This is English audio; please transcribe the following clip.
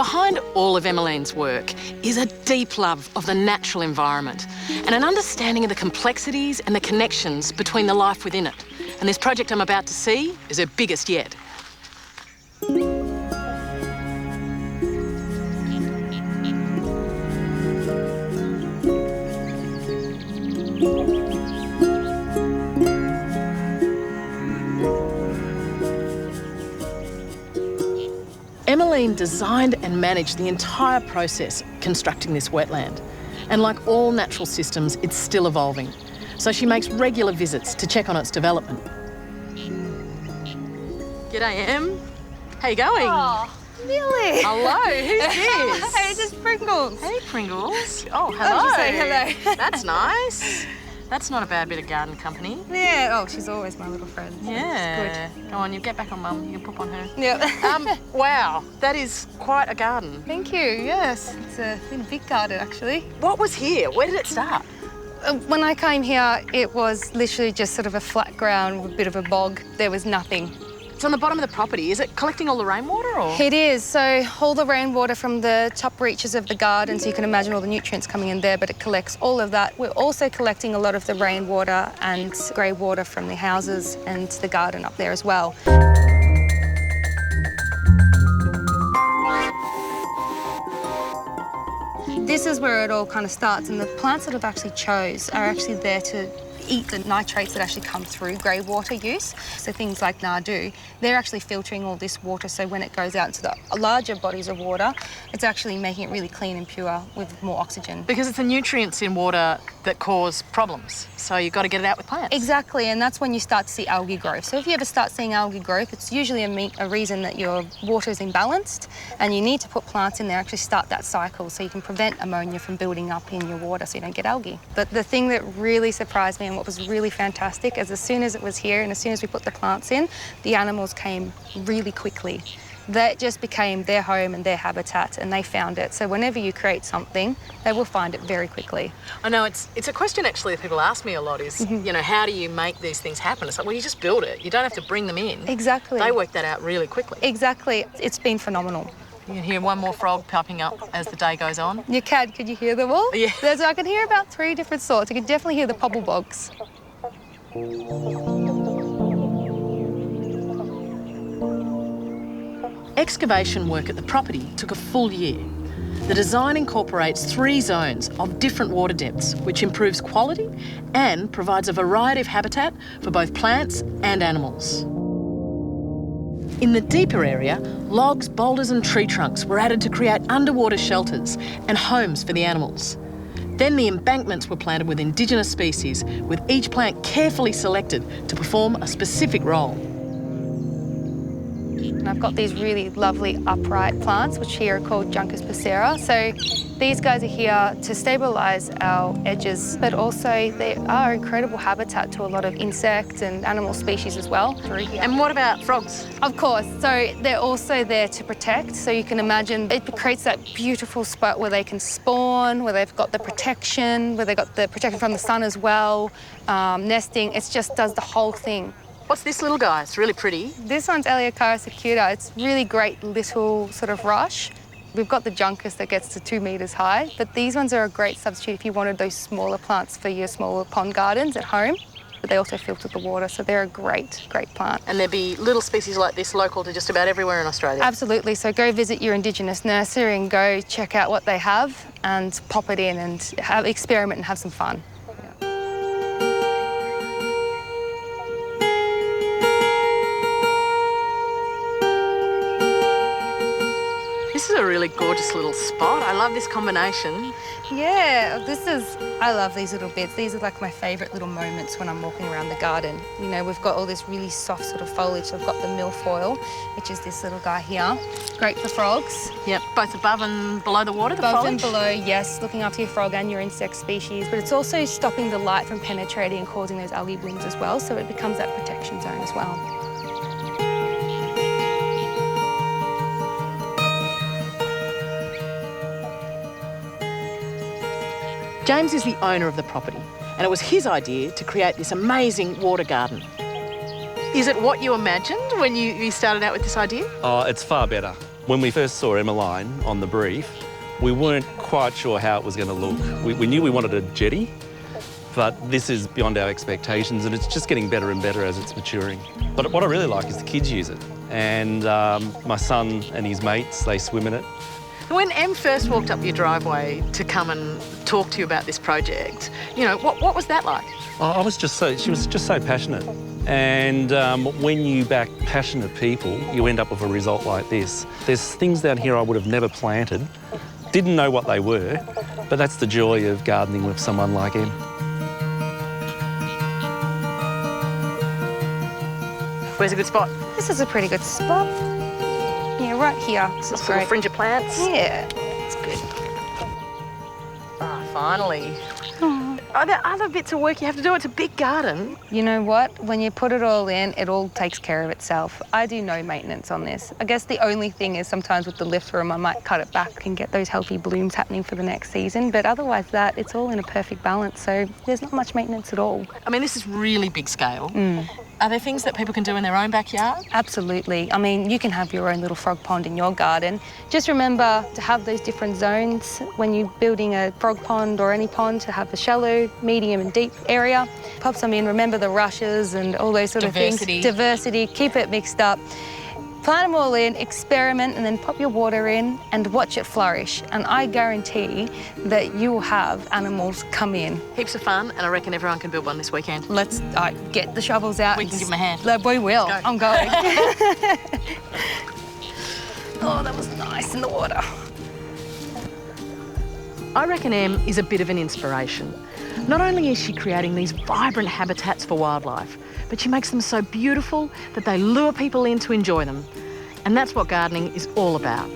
Behind all of Emmeline's work is a deep love of the natural environment and an understanding of the complexities and the connections between the life within it. And this project I'm about to see is her biggest yet. Emmeline designed and managed the entire process constructing this wetland. And like all natural systems, it's still evolving. So she makes regular visits to check on its development. G'day, Em. How you going? Oh, Millie. Hello, who's this? Hey, this is Pringles. Hey, Pringles. Oh, hello. I'll just say hello. That's nice. That's not a bad bit of garden company. Yeah, oh, she's always my little friend. Yeah. Good. Go on, you get back on Mum. You can poop on her. Yep. Wow, that is quite a garden. Thank you, yes. It's been a big garden, actually. What was here? Where did it start? When I came here, it was literally just sort of a flat ground with a bit of a bog. There was nothing. It's on the bottom of the property. Is it collecting all the rainwater, or? It is. So all the rainwater from the top reaches of the garden, so you can imagine all the nutrients coming in there, but it collects all of that. We're also collecting a lot of the rainwater and grey water from the houses and the garden up there as well. This is where it all kind of starts, and the plants that I've actually chose are actually there to eat the nitrates that actually come through grey water use. So things like nardoo, they're actually filtering all this water, so when it goes out into the larger bodies of water, it's actually making it really clean and pure with more oxygen. Because it's the nutrients in water that cause problems, so you've got to get it out with plants. Exactly, and that's when you start to see algae growth. So if you ever start seeing algae growth, it's usually a reason that your water is imbalanced, and you need to put plants in there, actually start that cycle, so you can prevent ammonia from building up in your water so you don't get algae. But the thing that really surprised me and what was really fantastic is as soon as it was here and as soon as we put the plants in, the animals came really quickly. That just became their home and their habitat, and they found it. So whenever you create something, they will find it very quickly. I know it's a question actually that people ask me a lot is, you know, how do you make these things happen? It's like, well, you just build it. You don't have to bring them in. Exactly. They work that out really quickly. Exactly. It's been phenomenal. You can hear one more frog piping up as the day goes on. You can. Could you hear them all? Yeah. I can hear about 3 different sorts. You can definitely hear the pobblebugs. Excavation work at the property took a full year. The design incorporates 3 zones of different water depths, which improves quality and provides a variety of habitat for both plants and animals. In the deeper area, logs, boulders and tree trunks were added to create underwater shelters and homes for the animals. Then the embankments were planted with indigenous species, with each plant carefully selected to perform a specific role. And I've got these really lovely upright plants, which here are called Juncus procera. So these guys are here to stabilise our edges, but also they are incredible habitat to a lot of insect and animal species as well through here. And what about frogs? Of course, so they're also there to protect. So you can imagine it creates that beautiful spot where they can spawn, where they've got the protection, where they've got the protection from the sun as well, nesting. It just does the whole thing. What's this little guy? It's really pretty. This one's Eleocharis acuta. It's really great little sort of rush. We've got the Juncus that gets to 2 metres high, but these ones are a great substitute if you wanted those smaller plants for your smaller pond gardens at home. But they also filter the water, so they're a great plant. And there'd be little species like this local to just about everywhere in Australia? Absolutely. So go visit your Indigenous nursery and go check out what they have and pop it in and experiment and have some fun. This is a really gorgeous little spot. I love this combination. Yeah, I love these little bits. These are like my favourite little moments when I'm walking around the garden. You know, we've got all this really soft sort of foliage. So I've got the MILFOIL, which is this little guy here. Great for frogs. Yep, both above and below the water, the above foliage? and below, yes, looking after your frog and your insect species. But it's also stopping the light from penetrating and causing those algae blooms as well, so it becomes that protection zone as well. James is the owner of the property, and it was his idea to create this amazing water garden. Is it what you imagined when you started out with this idea? Oh, it's far better. When we first saw Emmeline on the brief, we weren't quite sure how it was going to look. We knew we wanted a jetty, but this is beyond our expectations, and it's just getting better and better as it's maturing. But what I really like is the kids use it, and my son and his mates, they swim in it. When Em first walked up your driveway to come and talk to you about this project, you know, what was that like? She was just so passionate. And when you back passionate people, you end up with a result like this. There's things down here I would have never planted, didn't know what they were, but that's the joy of gardening with someone like Em. Where's a good spot? This is a pretty good spot. Yeah, right here. This is great. Fringe of plants? Yeah, it's good. Ah, finally. Are there other bits of work you have to do? It's a big garden. You know what? When you put it all in, it all takes care of itself. I do no maintenance on this. I guess the only thing is sometimes with the lift room, I might cut it back and get those healthy blooms happening for the next season. But otherwise it's all in a perfect balance. So there's not much maintenance at all. I mean, this is really big scale. Are there things that people can do in their own backyard? Absolutely. I mean, you can have your own little frog pond in your garden. Just remember to have those different zones when you're building a frog pond or any pond, to have a shallow, medium and deep area. Pop some in, remember the rushes and all those sort of things. Diversity, keep it mixed up. Plant them all in, experiment, and then pop your water in and watch it flourish. And I guarantee that you will have animals come in. Heaps of fun, and I reckon everyone can build one this weekend. Let's get the shovels out. We can give them a hand. We will. Go. I'm going. Oh, that was nice in the water. I reckon Em is a bit of an inspiration. Not only is she creating these vibrant habitats for wildlife, but she makes them so beautiful that they lure people in to enjoy them. And that's what gardening is all about.